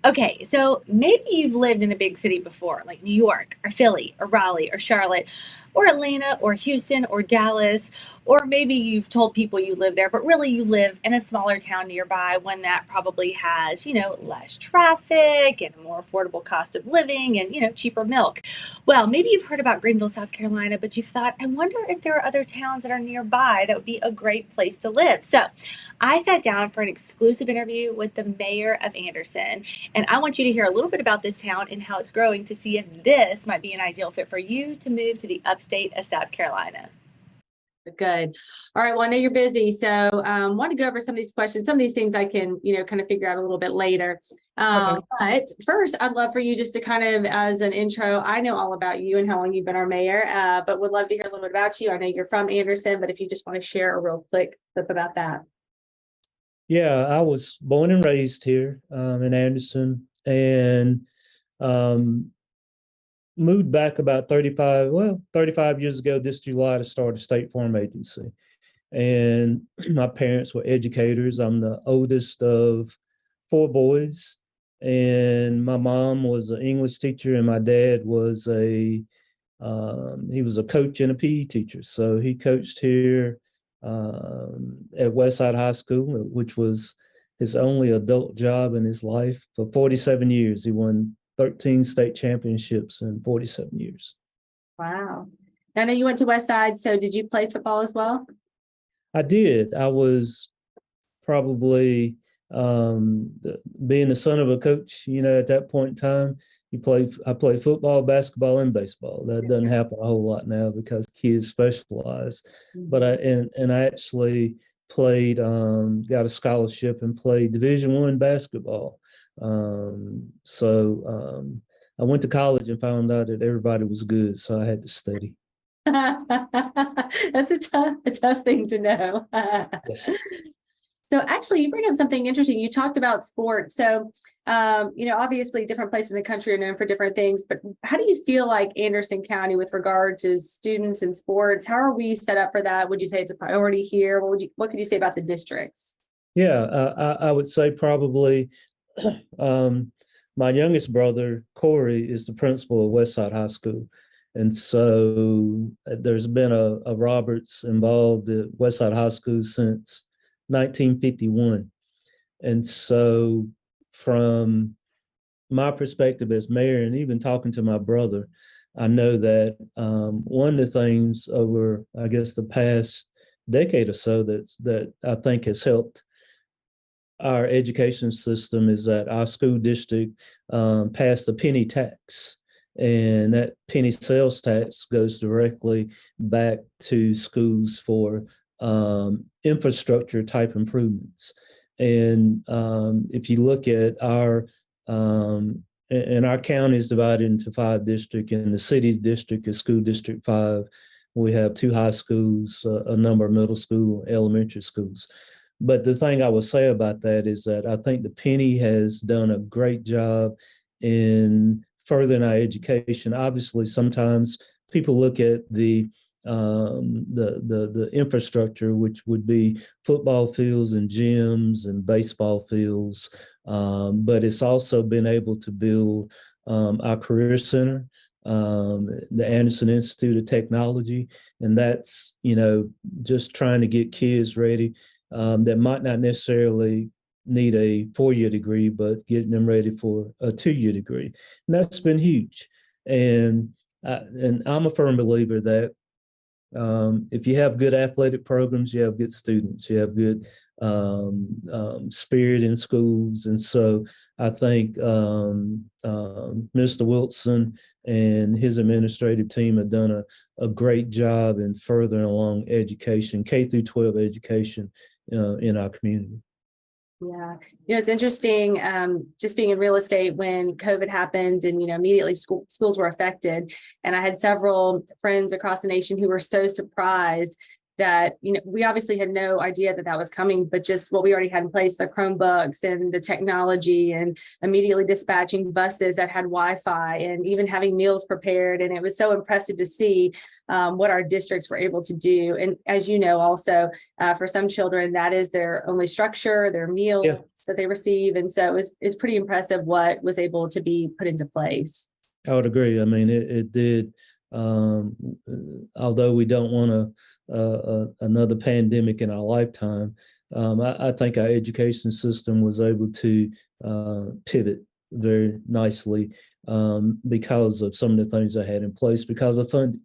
Okay, so maybe you've lived in a big city before, like New York or Philly or Raleigh or Charlotte or Atlanta or Houston or Dallas, or maybe you've told people you live there, but really you live in a smaller town nearby, one that probably has, less traffic and a more affordable cost of living and, cheaper milk. Well, maybe you've heard about Greenville, South Carolina, but you've thought, I wonder if there are other towns that are nearby that would be a great place to live. So I sat down for an exclusive interview with the mayor of Anderson, and I want you to hear a little bit about this town and how it's growing to see if this might be an ideal fit for you to move to the upstate of South Carolina. Good. All right. Well, I know you're busy, so want to go over some of these questions. Some of these things I can, kind of figure out a little bit later. Okay. But first, I'd love for you just to kind of, as an intro, I know all about you and how long you've been our mayor, but would love to hear a little bit about you. I know you're from Anderson, but if you just want to share a real quick clip about that. Yeah, I was born and raised here in Anderson, and um, moved back about 35 years ago this July to start a state farm agency. And my parents were educators. I'm the oldest of four boys, and my mom was an English teacher, and my dad was he was a coach and a PE teacher. So he coached here at Westside High School, which was his only adult job in his life. For 47 years, he won 13 state championships in 47 years. Wow. I know you went to West Side, so did you play football as well? I did. I was probably being the son of a coach, at that point in time. I played football, basketball, and baseball. That doesn't happen a whole lot now because kids specialize. But I actually played, got a scholarship and played Division I basketball. So I went to college and found out that everybody was good, so I had to study. That's a tough thing to know. Yes. So actually, you bring up something interesting. You talked about sports. So, obviously different places in the country are known for different things, but how do you feel like Anderson County with regard to students and sports? How are we set up for that? Would you say it's a priority here? What could you say about the districts? Yeah, I would say probably my youngest brother, Corey, is the principal of Westside High School. And so there's been a Roberts involved at Westside High School since 1951. And so, from my perspective as mayor, and even talking to my brother, I know that one of the things over, I guess, the past decade or so that I think has helped our education system is that our school district passed the penny tax. And that penny sales tax goes directly back to schools for infrastructure type improvements. And if you look at and our county is divided into 5 districts, and the city district is school district 5. We have 2 high schools, a number of middle school, elementary schools. But the thing I would say about that is that I think the penny has done a great job in furthering our education. Obviously, sometimes people look at the infrastructure, which would be football fields and gyms and baseball fields, but it's also been able to build our career center, the Anderson Institute of Technology, and that's just trying to get kids ready that might not necessarily need a 4-year degree, but getting them ready for a 2-year degree. And that's been huge. And I'm a firm believer that if you have good athletic programs, you have good students, you have good spirit in schools. And so I think Mr. Wilson and his administrative team have done a great job in furthering along education, K through 12 education in our community. Yeah, it's interesting. Just being in real estate when COVID happened, and immediately schools were affected, and I had several friends across the nation who were so surprised that, we obviously had no idea that that was coming, but just what we already had in place, the Chromebooks and the technology, and immediately dispatching buses that had Wi-Fi, and even having meals prepared. And it was so impressive to see what our districts were able to do. And as you know, also for some children, that is their only structure, their meals that they receive. And so it's pretty impressive what was able to be put into place. I would agree. I mean, it did. Although we don't want another pandemic in our lifetime, I think our education system was able to pivot very nicely because of some of the things I had in place because of funding.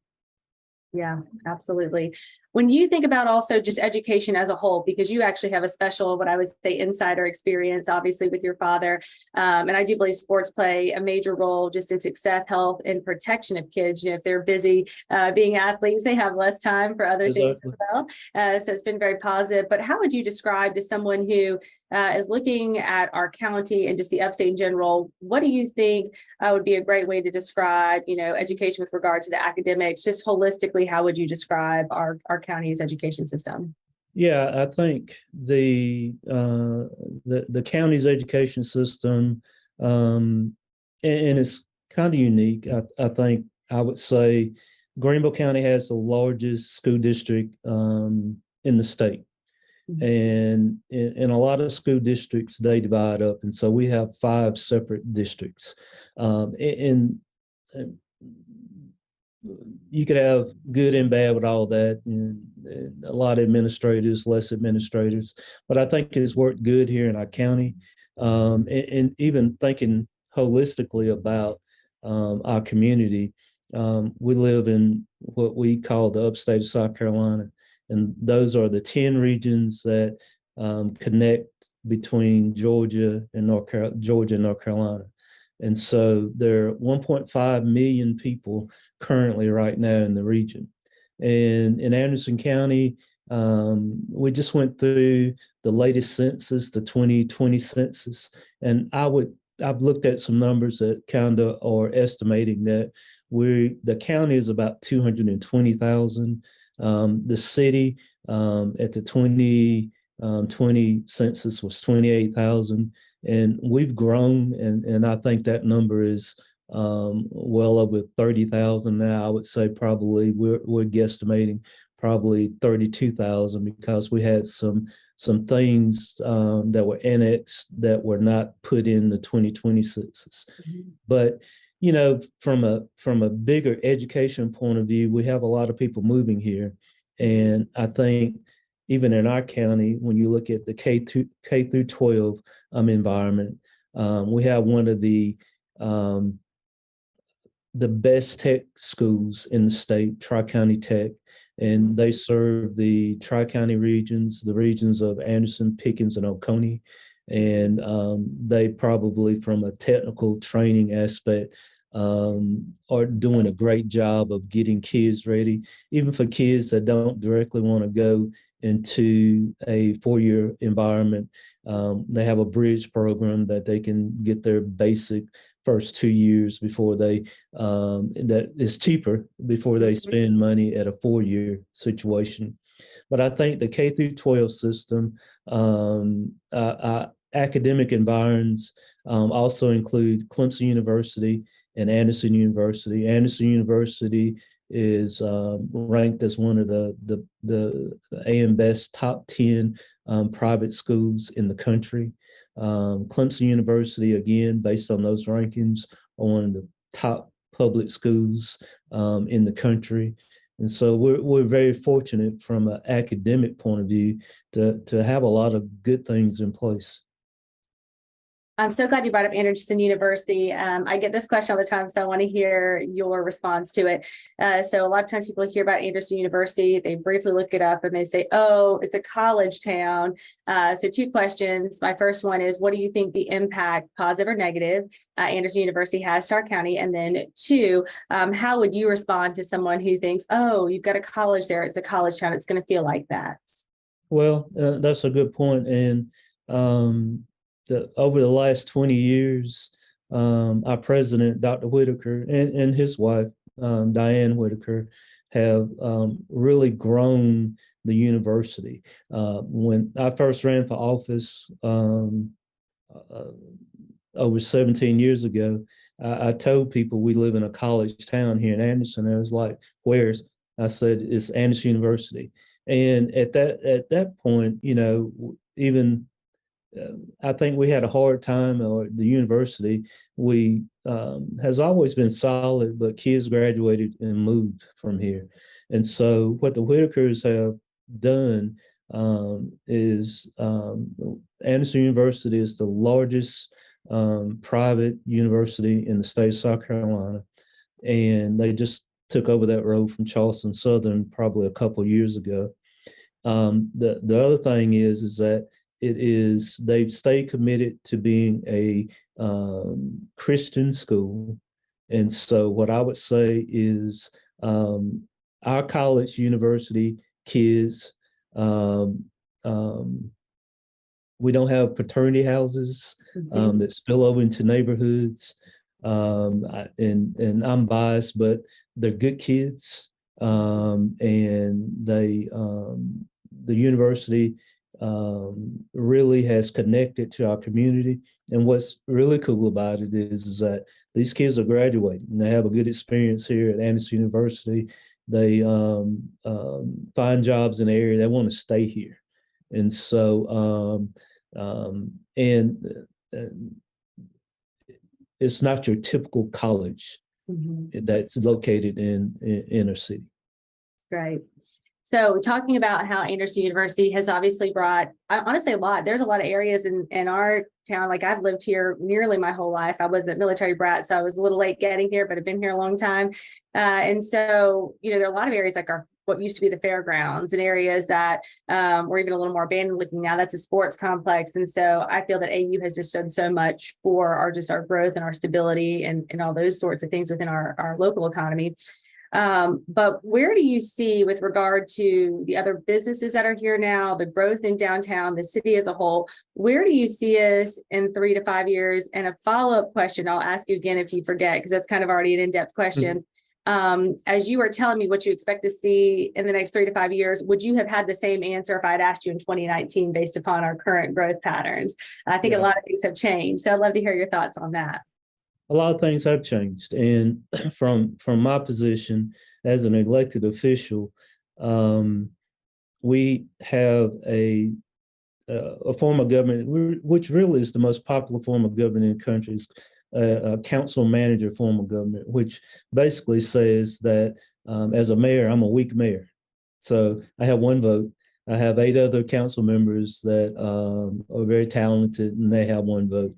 Yeah, absolutely. When you think about also just education as a whole, because you actually have a special, what I would say, insider experience, obviously, with your father. And I do believe sports play a major role just in success, health, and protection of kids. If they're busy being athletes, they have less time for other things as well. So it's been very positive. But how would you describe to someone who is looking at our county and just the upstate in general, what do you think would be a great way to describe, education with regard to the academics? Just holistically, how would you describe our county's education system? Yeah, I think the county's education system, and it's kind of unique. I think I would say Greenville County has the largest school district in the state. And in a lot of school districts, they divide up. And so we have 5 separate districts. And you could have good and bad with all that, and a lot of administrators, less administrators, but I think it's worked good here in our county. And even thinking holistically about our community, we live in what we call the upstate of South Carolina, and those are the 10 regions that connect between Georgia and North Carolina. And so there are 1.5 million people currently right now in the region. And in Anderson County, we just went through the latest census, the 2020 census, and I've looked at some numbers that kind of are estimating that the county is about 220,000. The city at the 2020 census was 28,000. And we've grown, and I think that number is well over 30,000 now. I would say probably we're guesstimating probably 32,000 because we had some things that were annexed that were not put in the 2020 census. But from a bigger education point of view, we have a lot of people moving here, and I think even in our county, when you look at the K through 12 environment, we have one of the best tech schools in the state, Tri-County Tech, and they serve the Tri-County regions, the regions of Anderson, Pickens, and Oconee. And they probably, from a technical training aspect, are doing a great job of getting kids ready, even for kids that don't directly want to go into a 4-year environment. They have a bridge program that they can get their basic first 2 years before that is cheaper before they spend money at a 4-year situation. But I think the K through 12 system, academic environs also include Clemson University and Anderson University. Anderson University is ranked as one of the AM Best top 10 private schools in the country. Clemson University, again, based on those rankings, are one of the top public schools in the country. And so we're very fortunate from an academic point of view to have a lot of good things in place. I'm so glad you brought up Anderson University. I get this question all the time, so I want to hear your response to it. So a lot of times people hear about Anderson University, they briefly look it up and they say, oh, it's a college town. So 2 questions. My first one is, what do you think the impact, positive or negative, Anderson University has to our county? And then 2, how would you respond to someone who thinks, oh, you've got a college there, it's a college town, it's going to feel like that? Well, that's a good point. And over the last 20 years, our president, Dr. Whitaker, and his wife, Diane Whitaker, have really grown the university. When I first ran for office uh, over 17 years ago, I told people we live in a college town here in Anderson. I was like, "Where's?" I said, "It's Anderson University." And at that point, even I think we had a hard time, or the university, we has always been solid, but kids graduated and moved from here. And so what the Whitakers have done is Anderson University is the largest private university in the state of South Carolina. And they just took over that road from Charleston Southern probably a couple of years ago. The other thing is that they've stayed committed to being a Christian school, and so what I would say is our college university kids. Um, um, we don't have fraternity houses that spill over into neighborhoods, and I'm biased, but they're good kids, and the university really has connected to our community. And what's really cool about it is that these kids are graduating and they have a good experience here at Anderson University. They find jobs in the area. They want to stay here. And so, it's not your typical college that's located in inner city. That's great. So talking about how Anderson University has obviously brought, I honestly, a lot. There's a lot of areas in our town. Like I've lived here nearly my whole life. I was a military brat, so I was a little late getting here, but I've been here a long time. And so, there are a lot of areas like what used to be the fairgrounds and areas that were even a little more abandoned looking now. That's a sports complex. And so I feel that AU has just done so much for our growth and our stability and all those sorts of things within our local economy. But where do you see, with regard to the other businesses that are here now, the growth in downtown, the city as a whole, where do you see us in 3 to 5 years? And a follow-up question, I'll ask you again if you forget, because that's kind of already an in-depth question. As you were telling me what you expect to see in the next 3 to 5 years, would you have had the same answer if I'd asked you in 2019 based upon our current growth patterns? I think a lot of things have changed. So I'd love to hear your thoughts on that. A lot of things have changed, and from my position as an elected official, we have a form of government which really is the most popular form of government in the country, is a council manager form of government, which basically says that as a mayor, I'm a weak mayor, so I have one vote. I have 8 other council members that are very talented, and they have one vote.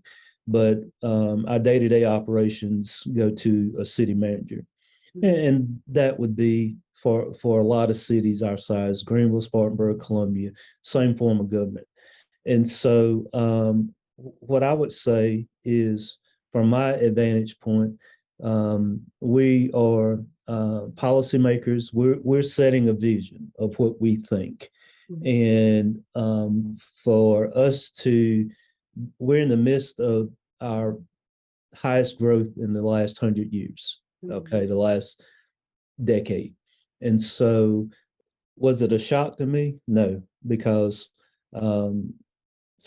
But our day-to-day operations go to a city manager. And that would be for a lot of cities our size: Greenville, Spartanburg, Columbia, same form of government. And so what I would say is, from my advantage point, we are policymakers. We're setting a vision of what we think. And for us to, we're in the midst of our highest growth in the last 100 years, okay, the last decade. And so, was it a shock to me? No, because son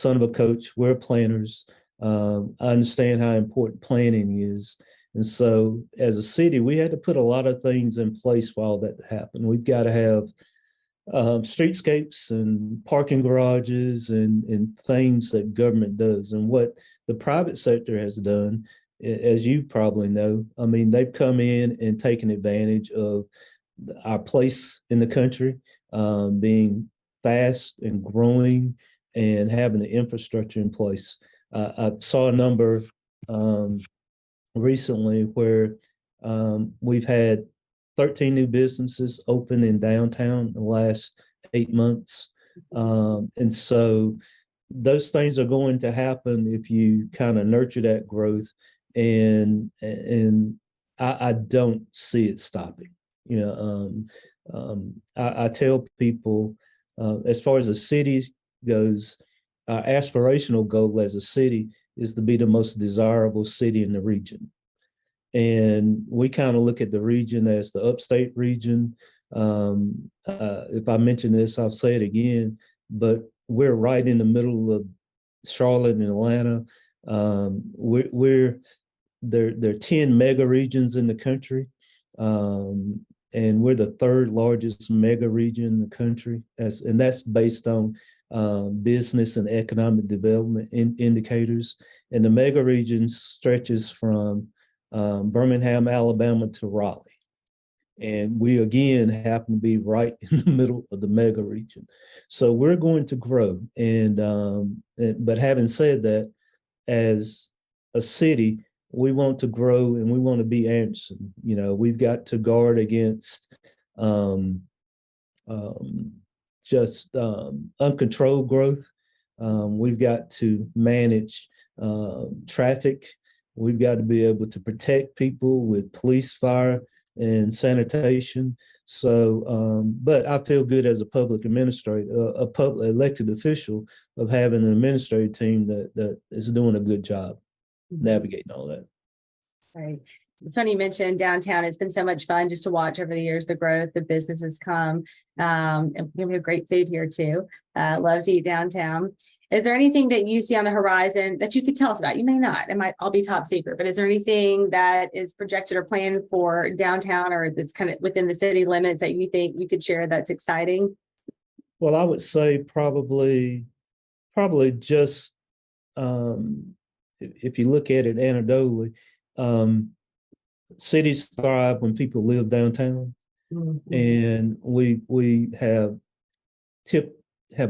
of a coach, we're planners. I understand how important planning is. And so, as a city, we had to put a lot of things in place for all that to happen. We've got to have streetscapes and parking garages and things that government does. And what the private sector has done, as you probably know, I mean, they've come in and taken advantage of our place in the country, being fast and growing and having the infrastructure in place. I saw a number recently where we've had 13 new businesses open in downtown in the last 8 months. And so those things are going to happen if you kind of nurture that growth. And I don't see it stopping. I tell people, as far as the city goes, our aspirational goal as a city is to be the most desirable city in the region. And we kind of look at the region as the upstate region, If I mention this, I'll say it again, but we're right in the middle of Charlotte and Atlanta. We're there are 10 mega regions in the country. And we're the third largest mega region in the country. And that's based on business and economic development indicators. And the mega region stretches from Birmingham, Alabama to Raleigh. And we again happen to be right in the middle of the mega region. So we're going to grow. But having said that, as a city, we want to grow and we want to be Anderson. You know, we've got to guard against um, um, just uncontrolled growth. We've got to manage traffic. We've got to be able to protect people with police, fire, and sanitation. So, but I feel good as a public administrator, a public elected official, of having an administrative team that is doing a good job navigating all that. Right. It's funny you mentioned downtown. It's been so much fun just to watch over the years, the growth, the businesses come. And we have great food here too. Love to eat downtown. Is there anything that you see on the horizon that you could tell us about? You may not, it might all be top secret, but is there anything that is projected or planned for downtown or that's kind of within the city limits that you think you could share that's exciting? Well, I would say probably just if you look at it anecdotally, cities thrive when people live downtown, and we have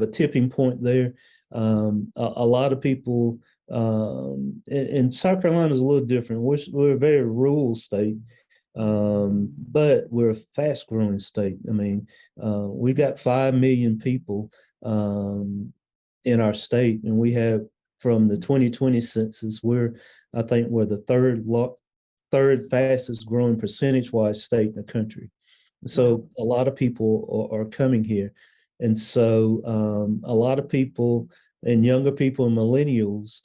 a tipping point there. A lot of people, and South Carolina is a little different. We're a very rural state, but we're a fast growing state. I mean, we've got 5 million people in our state, and we have, from the 2020 census, I think we're the third fastest growing percentage-wise state in the country. So a lot of people are coming here. And so a lot of people, and younger people and millennials,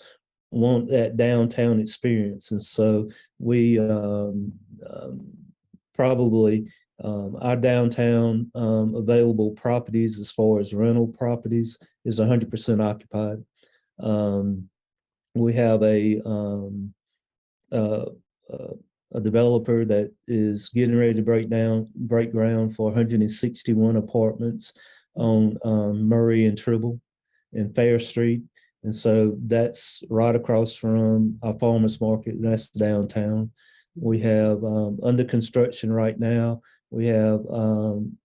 want that downtown experience. And so we probably our downtown available properties, as far as rental properties, is 100% occupied. We have uh, a developer that is getting ready to break ground for 161 apartments on Murray and Tribble and Fair Street. And so that's right across from our farmers market. That's downtown. We have under construction right now. We have an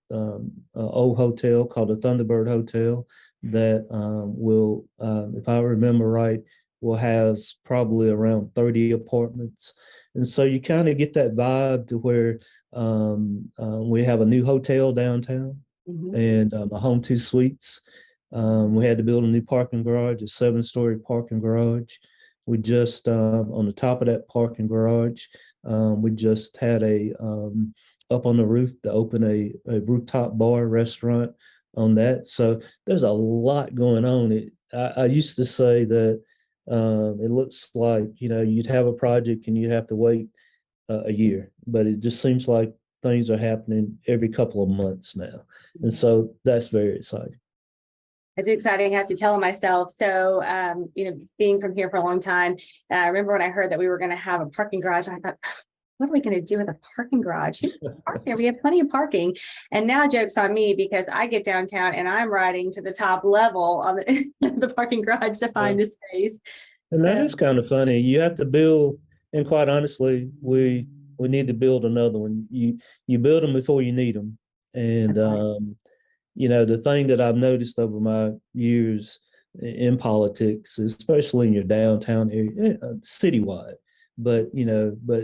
old hotel called the Thunderbird Hotel that will, if I remember right, will house probably around 30 apartments. And so you kind of get that vibe to where we have a new hotel downtown and a home two suites. We had to build a new parking garage, a 7-story parking garage. We just, on the top of that parking garage, we just had up on the roof to open a rooftop bar restaurant on that. So there's a lot going on. I used to say that it looks like, you'd have a project and you'd have to wait a year, but it just seems like things are happening every couple of months now. And so that's very exciting. It's exciting. I have to tell myself. So, being from here for a long time, I remember when I heard that we were going to have a parking garage, I thought, what are we going to do with a parking garage? Who's parked there? We have plenty of parking. And now joke's on me, because I get downtown and I'm riding to the top level of the parking garage to find a space. And that is kind of funny. You have to build, and quite honestly, we need to build another one. You build them before you need them. And the thing that I've noticed over my years in politics, especially in your downtown area, citywide, but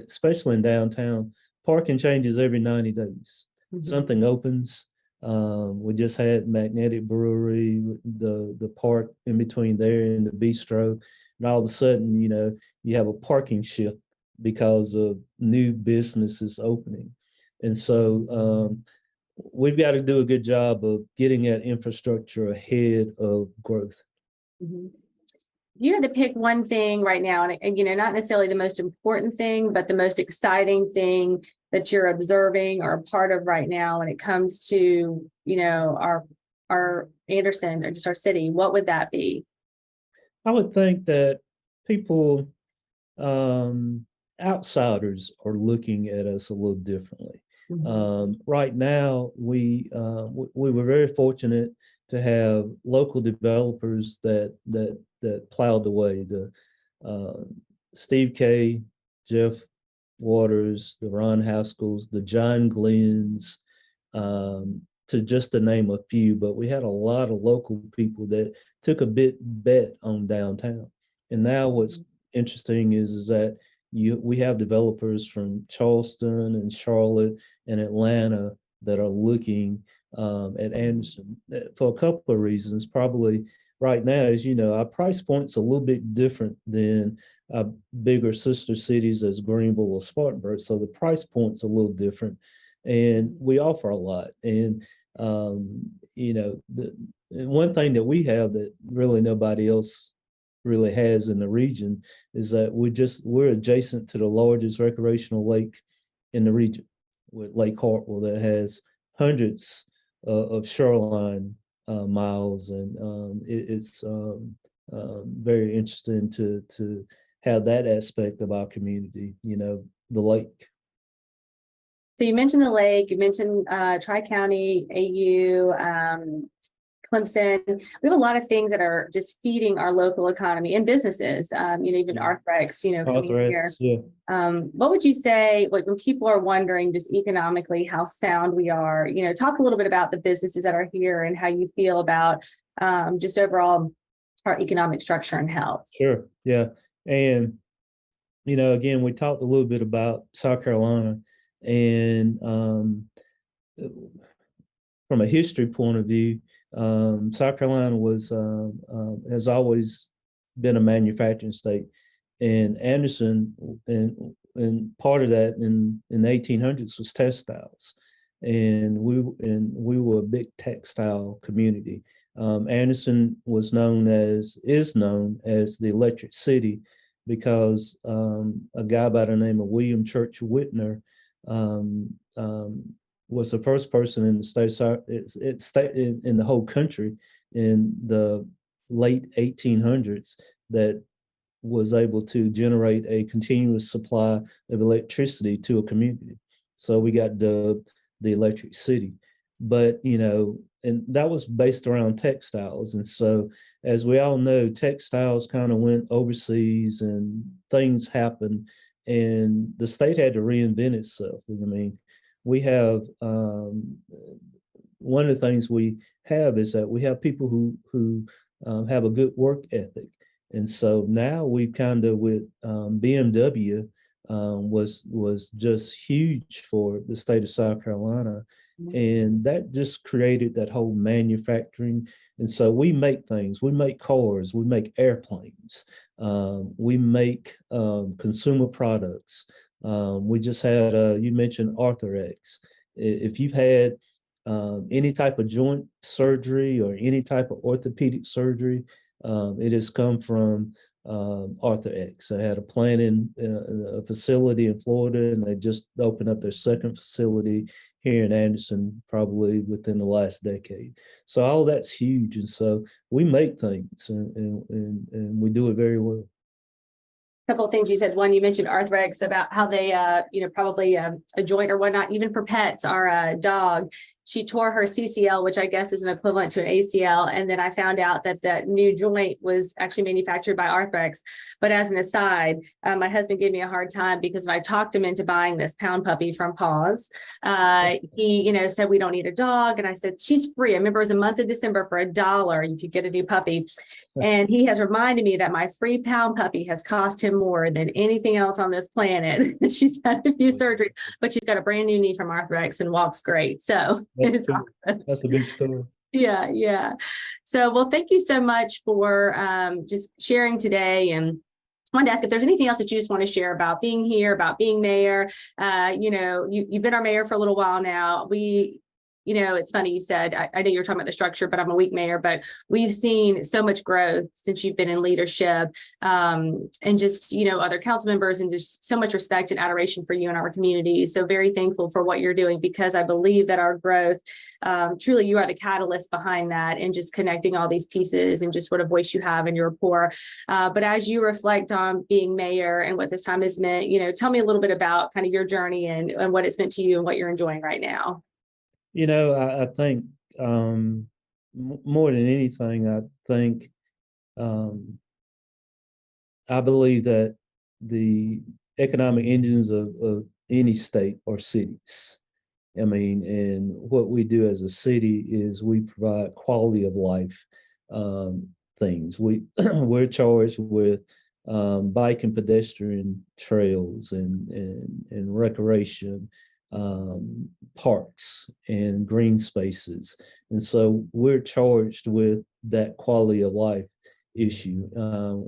especially in downtown, parking changes every 90 days. Something opens. We just had Magnetic Brewery, the park in between there and the bistro, and all of a sudden, you have a parking shift because of new businesses opening. And so we've got to do a good job of getting that infrastructure ahead of growth. you had to pick one thing right now, and not necessarily the most important thing, but the most exciting thing that you're observing or a part of right now when it comes to, our Anderson or just our city, what would that be? I would think that people, outsiders, are looking at us a little differently. Right now, we were very fortunate to have local developers that plowed the way. The Steve K, Jeff Waters, the Ron Haskells, the John Glenns, to name a few. But we had a lot of local people that took a bit bet on downtown. And now what's interesting is that we have developers from Charleston and Charlotte and Atlanta that are looking at Anderson for a couple of reasons. Probably right now, as you know, our price point's a little bit different than bigger sister cities as Greenville or Spartanburg. So the price point's a little different, and we offer a lot. And the one thing that we have that really nobody else really has in the region is that we're adjacent to the largest recreational lake in the region, with Lake Hartwell, that has hundreds of shoreline miles, and it's very interesting to have that aspect of our community. The lake. So you mentioned the lake, you mentioned Tri-County, AU, Clemson. We have a lot of things that are just feeding our local economy and businesses, even Arthrex, coming here. Yeah. What would you say, like, when people are wondering just economically how sound we are, talk a little bit about the businesses that are here and how you feel about just overall our economic structure and health. Sure. Yeah. And, again, we talked a little bit about South Carolina, and from a history point of view, South Carolina has always been a manufacturing state, and Anderson, and part of that in the 1800s was textiles, and we were a big textile community. Anderson is known as the Electric City because a guy by the name of William Church Whitner was the first person in the state in the whole country in the late 1800s that was able to generate a continuous supply of electricity to a community. So we got dubbed the Electric City. But, and that was based around textiles. And so, as we all know, textiles kind of went overseas and things happened, and the state had to reinvent itself. I mean, we have one of the things we have is that we have people who have a good work ethic. And so now we kind of, with BMW was just huge for the state of South Carolina. And that just created that whole manufacturing. And so we make things, we make cars, we make airplanes, we make consumer products. We just had, you mentioned Arthrex. If you've had any type of joint surgery or any type of orthopedic surgery, it has come from Arthrex. I had a plant in a facility in Florida, and they just opened up their second facility here in Anderson, probably within the last decade. So all that's huge, and so we make things, and we do it very well. Couple of things you said. One, you mentioned Arthrex, about how they, probably a joint or whatnot, even for pets. Our dog, she tore her CCL, which I guess is an equivalent to an ACL. And then I found out that that new joint was actually manufactured by Arthrex. But as an aside, my husband gave me a hard time because when I talked him into buying this pound puppy from Paws, he, said, we don't need a dog. And I said, she's free. I remember it was a month of December for $1. You could get a new puppy. And he has reminded me that my free pound puppy has cost him more than anything else on this planet. She's had a few surgeries, but she's got a brand new knee from Arthrex and walks great. So that's a good story. Yeah. So, well, thank you so much for just sharing today. And I wanted to ask if there's anything else that you just want to share about being here, about being mayor. You've been our mayor for a little while now. it's funny you said, I know you're talking about the structure, but I'm a weak mayor, but we've seen so much growth since you've been in leadership, and just, other council members, and just so much respect and adoration for you in our community. So very thankful for what you're doing, because I believe that our growth, truly you are the catalyst behind that, and just connecting all these pieces and just what a voice you have in your rapport. But as you reflect on being mayor and what this time has meant, tell me a little bit about kind of your journey and what it's meant to you and what you're enjoying right now. I think more than anything, I think I believe that the economic engines of any state are cities. I mean, and what we do as a city is we provide quality of life things. We're charged with bike and pedestrian trails and recreation, parks and green spaces, and so we're charged with that quality of life issue.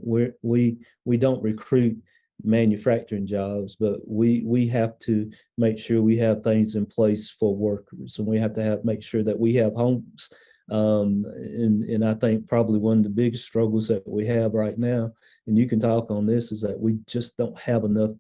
We don't recruit manufacturing jobs, but we have to make sure we have things in place for workers, and we have to make sure that we have homes. And I think probably one of the biggest struggles that we have right now, and you can talk on this, is that we just don't have enough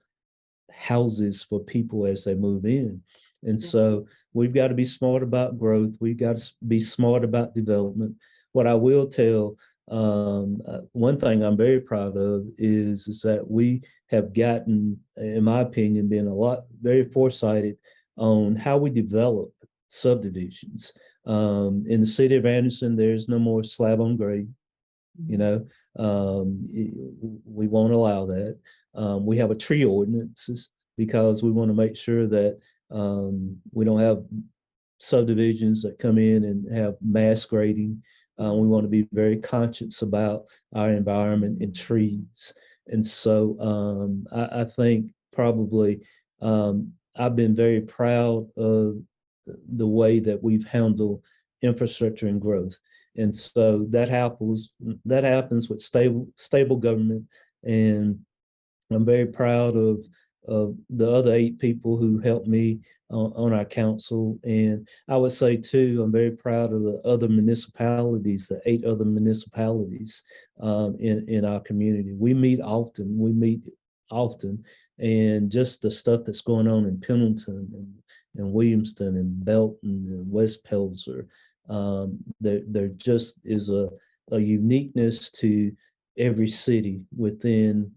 houses for people as they move in. And so we've got to be smart about growth. We've got to be smart about development. What I will tell, one thing I'm very proud of is that we have gotten, in my opinion, been very foresighted on how we develop subdivisions. In the city of Anderson, there's no more slab on grade. We won't allow that. We have a tree ordinances because we want to make sure that we don't have subdivisions that come in and have mass grading. We want to be very conscious about our environment and trees. And so I think probably I've been very proud of the way that we've handled infrastructure and growth. And so that happens with stable government. And I'm very proud of the other 8 people who helped me on our council. And I would say too, I'm very proud of the other municipalities, the 8 other municipalities in our community. We meet often, and just the stuff that's going on in Pendleton and Williamston and Belton and West Pelzer, there just is a uniqueness to every city within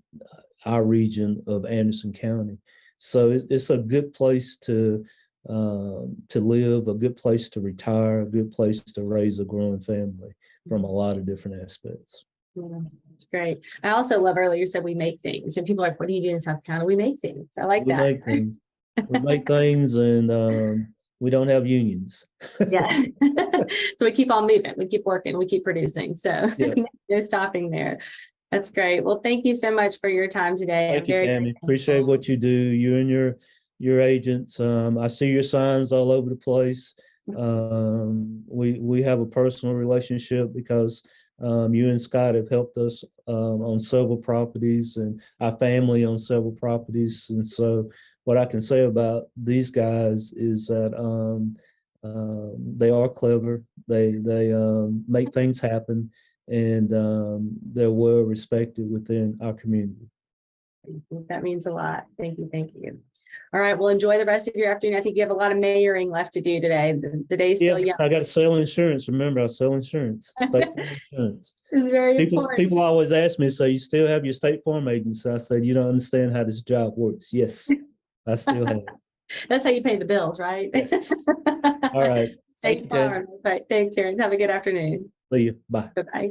our region of Anderson County. So it's a good place to live, a good place to retire, a good place to raise a growing family from a lot of different aspects. Yeah, that's great. I also love earlier you said we make things, and people are like, what do you do in South Carolina? We make things. I like that. Make things. We make things, and we don't have unions. Yeah. So we keep on moving, we keep working, we keep producing. So Yeah. no stopping there. That's great. Well, thank you so much for your time today. Thank you, Tammy. Appreciate what you do. You and your agents. I see your signs all over the place. We have a personal relationship because you and Scott have helped us on several properties, and our family on several properties. And so what I can say about these guys is that they are clever. They make things happen, and they're well respected within our community. That means a lot. Thank you. Thank you. All right. Well, enjoy the rest of your afternoon. I think you have a lot of mayoring left to do today. The day's still young. I got to sell insurance. Remember, I sell insurance. State Farm insurance. It's very important. People always ask me, so you still have your State Farm agency? I said, you don't understand how this job works. Yes, I still have it. That's how you pay the bills, right? Yes. All right. State Farm. Right. Thanks, Terence. Have a good afternoon. See you. Bye. Bye-bye.